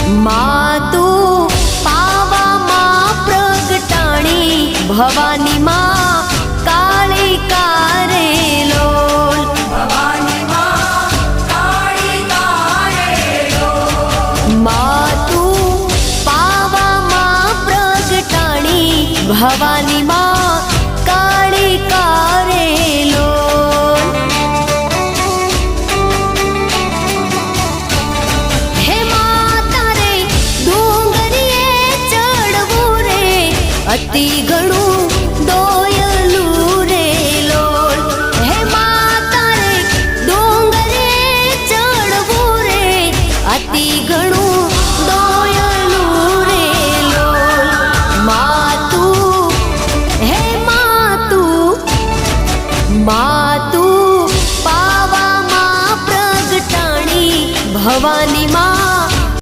मातु पावा मां प्रगटाणी भवानी मां कालिका रे लोल। भवानी मां कालिका रे लोल। मातु पावा मां प्रगटाणी भवानी मां कालिका रे लोल। हे माता रे डूंगरिये चढ़वू रे अति घणू दोयलू रे लोल। हे माता रे डूंगरिये चढ़वू रे अति घणू दोयलू रे लोल। मातु हे मातु मातु पावा मां प्रगटाणी भवानी मां